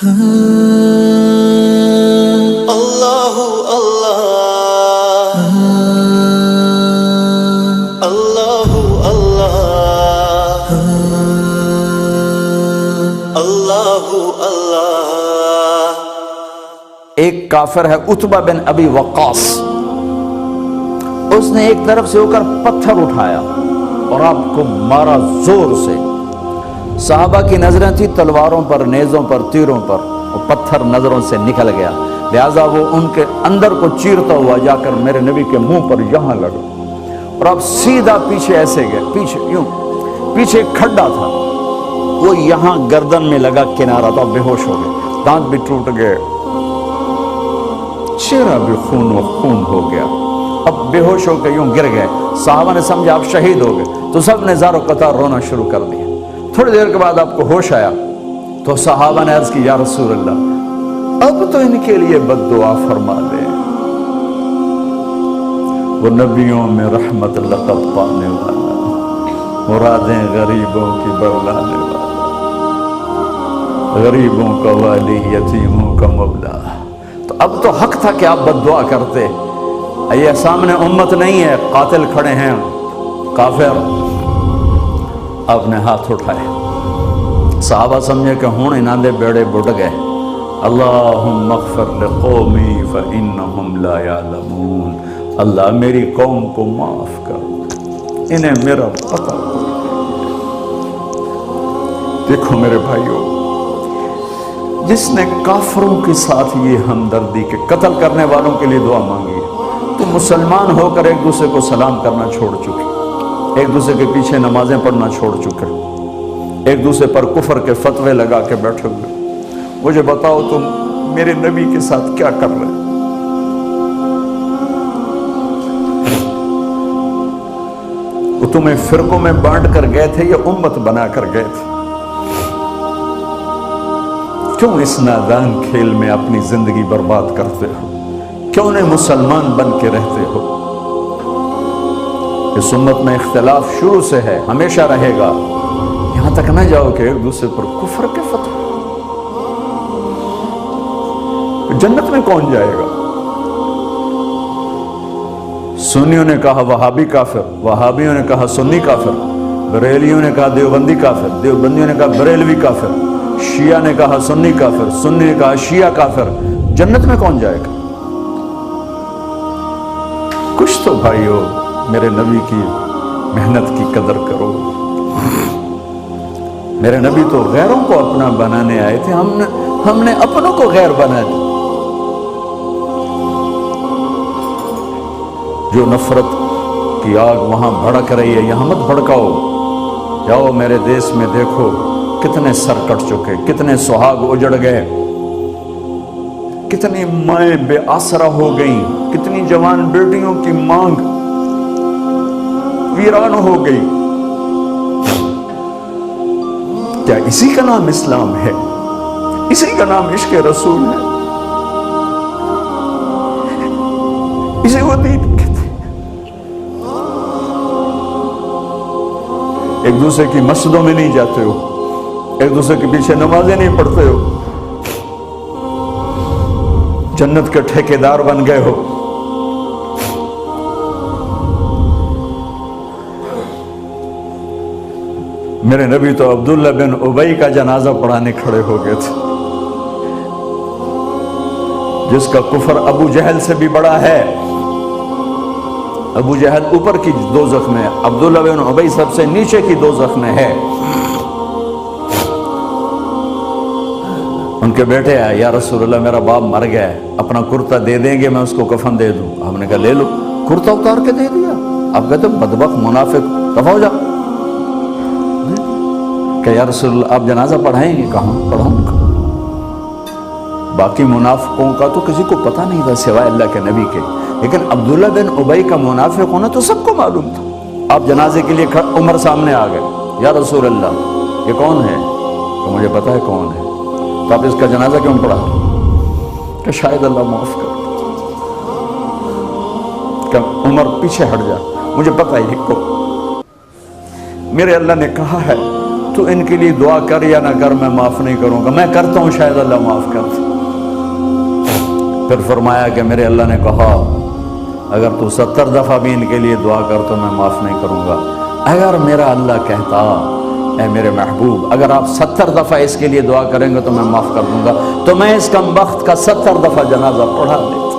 اللہ اللہ اللہ اللہ اللہ اللہ۔ ایک کافر ہے عتبہ بن ابی وقاص، اس نے ایک طرف سے ہو کر پتھر اٹھایا اور آپ کو مارا زور سے۔ صحابہ کی نظریں تھی تلواروں پر، نیزوں پر، تیروں پر، وہ پتھر نظروں سے نکل گیا، لہٰذا وہ ان کے اندر کو چیرتا ہوا جا کر میرے نبی کے منہ پر یہاں لگا، اور آپ سیدھا پیچھے ایسے گئے، پیچھے یوں، پیچھے ایک کھڈا تھا، وہ یہاں گردن میں لگا کنارہ تھا، بے ہوش ہو گئے، دانت بھی ٹوٹ گئے، چہرہ بھی خون و خون ہو گیا، اب بے ہوش ہو کے یوں گر گئے۔ صحابہ نے سمجھا آپ شہید ہو گئے، تو سب نے زار و قطار رونا شروع کر دیا۔ تھوڑی دیر کے بعد آپ کو ہوش آیا تو صحابہ نے عرض کی یا رسول اللہ اب تو ان کے لیے بد دعا فرما دے، وہ نبیوں میں رحمت لقب پانے والا، مرادیں غریبوں کی برلانے والا، غریبوں کا والی، یتیموں کا مولا۔ تو اب تو حق تھا کہ آپ بد دعا کرتے۔ یہ سامنے امت نہیں ہے، قاتل کھڑے ہیں، کافر۔ آپ نے ہاتھ اٹھائے، صحابہ سمجھے کہ ہوں انہاں دے بیڑے بڑھ گئے۔ اللہم اغفر لقومی فإنہم لا یعلمون، اللہ میری قوم کو معاف کر، انہیں میرا پتہ۔ دیکھو میرے بھائیو، جس نے کافروں کے ساتھ یہ ہمدردی کے قتل کرنے والوں کے لیے دعا مانگی، تو مسلمان ہو کر ایک دوسرے کو سلام کرنا چھوڑ چکے، ایک دوسرے کے پیچھے نمازیں پڑھنا چھوڑ چکے، ایک دوسرے پر کفر کے فتوے لگا کے بیٹھے ہوئے۔ مجھے بتاؤ تم میرے نبی کے ساتھ کیا کر رہے؟ وہ تمہیں فرقوں میں بانٹ کر گئے تھے یا امت بنا کر گئے تھے؟ کیوں اس نادان کھیل میں اپنی زندگی برباد کرتے ہو؟ کیوں نے مسلمان بن کے رہتے ہو؟ اس امت میں اختلاف شروع سے ہے، ہمیشہ رہے گا، یہاں تک نہ جاؤ کہ ایک دوسرے پر کفر کے فتوے۔ جنت میں کون جائے گا؟ سنیوں نے کہا وہابی کافر، وہابیوں نے کہا سنی کافر، بریلیوں نے کہا دیوبندی کافر، دیوبندیوں نے کہا بریلوی کافر، شیعہ نے کہا سنی کافر، سنی نے کہا شیعہ کافر۔ جنت میں کون جائے گا؟ کچھ تو بھائیو میرے نبی کی محنت کی قدر کرو۔ میرے نبی تو غیروں کو اپنا بنانے آئے تھے، ہم نے اپنوں کو غیر بنا دیا۔ جو نفرت کی آگ وہاں بھڑک رہی ہے، یہاں مت بھڑکاؤ۔ جاؤ میرے دیس میں دیکھو کتنے سر کٹ چکے، کتنے سہاگ اجڑ گئے، کتنی مائیں بے آسرا ہو گئیں، کتنی جوان بیٹیوں کی مانگ ویران ہو گئی۔ کیا اسی کا نام اسلام ہے؟ اسی کا نام عشق رسول ہے؟ اسی کو دین کہتے ہیں؟ ایک دوسرے کی مسجدوں میں نہیں جاتے ہو، ایک دوسرے کے پیچھے نمازیں نہیں پڑھتے ہو، جنت کے ٹھیکیدار بن گئے ہو۔ میرے نبی تو عبداللہ بن ابی کا جنازہ پڑھانے کھڑے ہو گئے تھے، جس کا کفر ابو جہل سے بھی بڑا ہے۔ ابو جہل اوپر کی دوزخ میں، عبداللہ بن ابی سب سے نیچے کی دوزخ میں ہے۔ ان کے بیٹے آئے، یا رسول اللہ میرا باپ مر گیا ہے، اپنا کرتا دے دیں گے، میں اس کو کفن دے دوں۔ ہم نے کہا لے لو، کرتا اتار کے دے دیا۔ آپ کہتے بدبخت منافق، دفع ہو جا۔ کہ یا رسول اللہ آپ جنازہ پڑھائیں گے؟ کہاں پڑھاؤں گا؟ باقی منافقوں کا تو کسی کو پتہ نہیں تھا سوائے اللہ کے نبی کے، لیکن عبداللہ بن ابی کا منافق ہونا تو سب کو معلوم تھا۔ آپ جنازے کے لیے عمر سامنے آ گئے، یا رسول اللہ یہ کون ہے؟ تو مجھے پتہ ہے کون ہے، تو آپ اس کا جنازہ کیوں پڑھا؟ کہ شاید اللہ معاف کر۔ کہ عمر پیچھے ہٹ جا، مجھے پتہ ہے کو میرے اللہ نے کہا ہے تو ان کے لیے دعا کر یا نہ کر، میں معاف نہیں کروں گا، میں کرتا ہوں شاید اللہ معاف کر دے۔ پھر فرمایا کہ میرے اللہ نے کہا اگر تو 70 دفعہ بھی ان کے لیے دعا کر تو میں معاف نہیں کروں گا۔ اگر میرا اللہ کہتا اے میرے محبوب اگر آپ 70 دفعہ اس کے لیے دعا کریں گے تو میں معاف کر دوں گا، تو میں اس کم بخت کا 70 دفعہ جنازہ پڑھا دیتا۔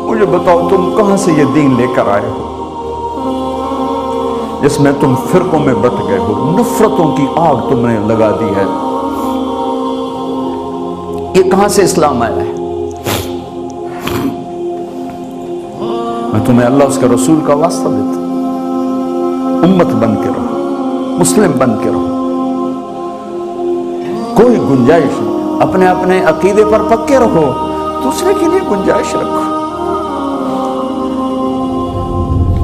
مجھے بتاؤ تم کہاں سے یہ دین لے کر آئے ہو جس میں تم فرقوں میں بٹ گئے ہو، نفرتوں کی آگ تم نے لگا دی ہے، یہ کہاں سے اسلام آیا ہے؟ میں تمہیں اللہ اس کے رسول کا واسطہ دیتا ہوں، امت بن کے رہو، مسلم بن کے رہو، کوئی گنجائش نہیں، اپنے اپنے عقیدے پر پکے رہو، دوسرے کے لیے گنجائش رکھو۔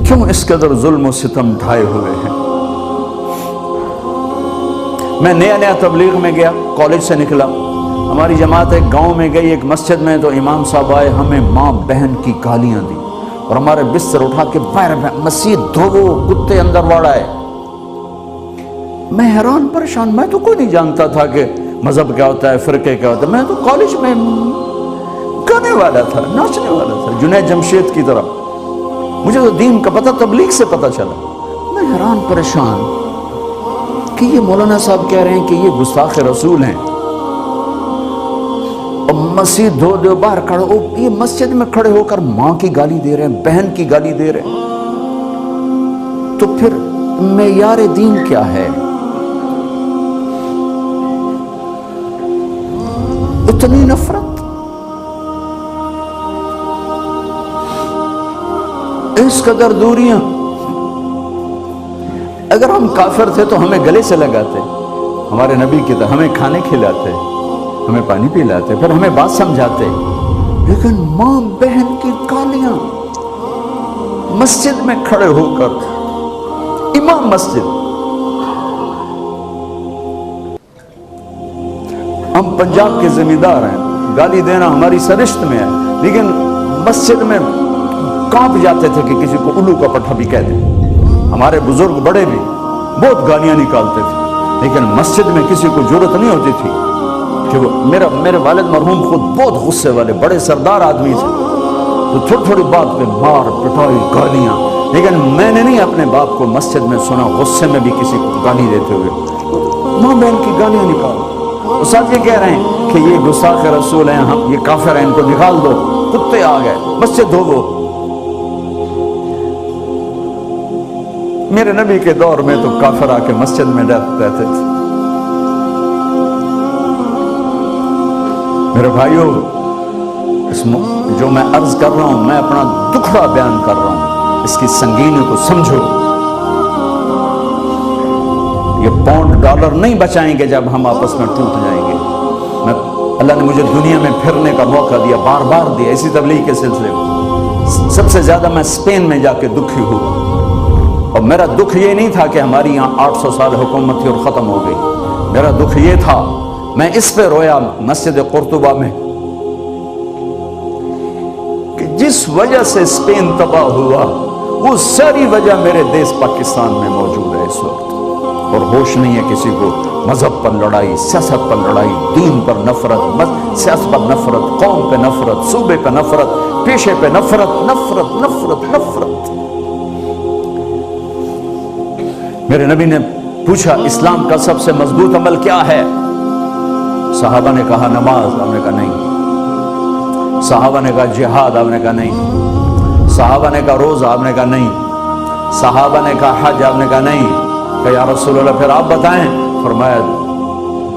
کیوں اس قدر ظلم و ستم ڈھائے ہوئے ہیں؟ میں نیا تبلیغ میں گیا، کالج سے نکلا، ہماری جماعت ایک گاؤں میں گئی، ایک مسجد میں، تو امام صاحب آئے، ہمیں ماں بہن کی گالیاں دی اور ہمارے بستر اٹھا کے باہر مسجد دھوو، کتے اندر واڑائے۔ میں حیران پریشان، میں تو کوئی نہیں جانتا تھا کہ مذہب کیا ہوتا ہے، فرقے کیا ہوتا ہے، میں تو کالج میں گانے والا تھا، ناچنے والا تھا، جنید جمشید کی طرح، مجھے تو دین کا پتہ تبلیغ سے پتہ چلا۔ میں حیران پریشان کہ یہ مولانا صاحب کہہ رہے ہیں کہ یہ گستاخ رسول ہیں، اور مسجد دھو باہر کھڑے ہو، یہ مسجد میں کھڑے ہو کر ماں کی گالی دے رہے ہیں، بہن کی گالی دے رہے ہیں، تو پھر معیار دین کیا ہے؟ اتنی نفرت، اس قدر دوریاں۔ اگر ہم کافر تھے تو ہمیں گلے سے لگاتے، ہمارے نبی کی طرح ہمیں کھانے کھلاتے، ہمیں پانی پلاتے، پھر ہمیں بات سمجھاتے، لیکن ماں بہن کی گالیاں مسجد میں کھڑے ہو کر، امام مسجد۔ ہم پنجاب کے زمیندار ہیں، گالی دینا ہماری سرشت میں ہے، لیکن مسجد میں کانپ جاتے تھے کہ کسی کو الو کا پٹھا بھی کہہ دیں۔ ہمارے بزرگ بڑے بھی بہت گالیاں نکالتے تھے، لیکن مسجد میں کسی کو ضرورت نہیں ہوتی تھی کہ وہ میرے والد مرحوم خود بہت غصے والے بڑے سردار آدمی تھے، تو تھوڑی تھوڑی بات پہ مار پٹائی گالیاں، لیکن میں نے نہیں اپنے باپ کو مسجد میں سنا غصے میں بھی کسی کو گالی دیتے ہوئے ماں بہن کی گالیاں نکالو۔ استاد یہ کہہ رہے ہیں کہ یہ گستاخ رسول ہیں، ہم یہ کافر ہیں، ان کو نکال دو، کتے آ گئے، مسجد دھو۔ میرے نبی کے دور میں تو کافر آ کے مسجد میں رہتے تھے۔ میرے بھائیوں، جو میں عرض کر رہا ہوں، میں اپنا دکھڑا بیان کر رہا ہوں، اس کی سنگینی کو سمجھو۔ یہ پاؤنڈ ڈالر نہیں بچائیں گے جب ہم آپس میں ٹوٹ جائیں گے۔ اللہ نے مجھے دنیا میں پھرنے کا موقع دیا، بار بار دیا، اسی تبلیغ کے سلسلے میں۔ سب سے زیادہ میں اسپین میں جا کے دکھی ہوا، اور میرا دکھ یہ نہیں تھا کہ ہماری یہاں 800 سال حکومت تھی اور ختم ہو گئی، میرا دکھ یہ تھا، میں اس پہ رویا مسجد قرطبہ میں کہ جس وجہ سے اسپین تباہ ہوا وہ ساری وجہ میرے دیس پاکستان میں موجود ہے اس وقت، اور ہوش نہیں ہے کسی کو۔ مذہب پر لڑائی، سیاست پر لڑائی، دین پر نفرت، سیاست پر نفرت، قوم پہ نفرت، صوبے پہ نفرت، پیشے پہ نفرت، نفرت نفرت نفرت۔ میرے نبی نے پوچھا اسلام کا سب سے مضبوط عمل کیا ہے؟ صحابہ نے کہا نماز، آپ نے کہا نہیں۔ صحابہ نے کہا جہاد، آپ نے کہا نہیں۔ صحابہ نے کہا روزہ، آپ نے کہا نہیں۔ صحابہ نے کہا حج، آپ نے کہا نہیں۔ کہ یا رسول اللہ پھر آپ بتائیں؟ فرمایا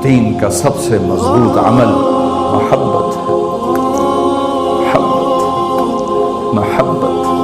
دین کا سب سے مضبوط عمل محبت ہے، محبت محبت۔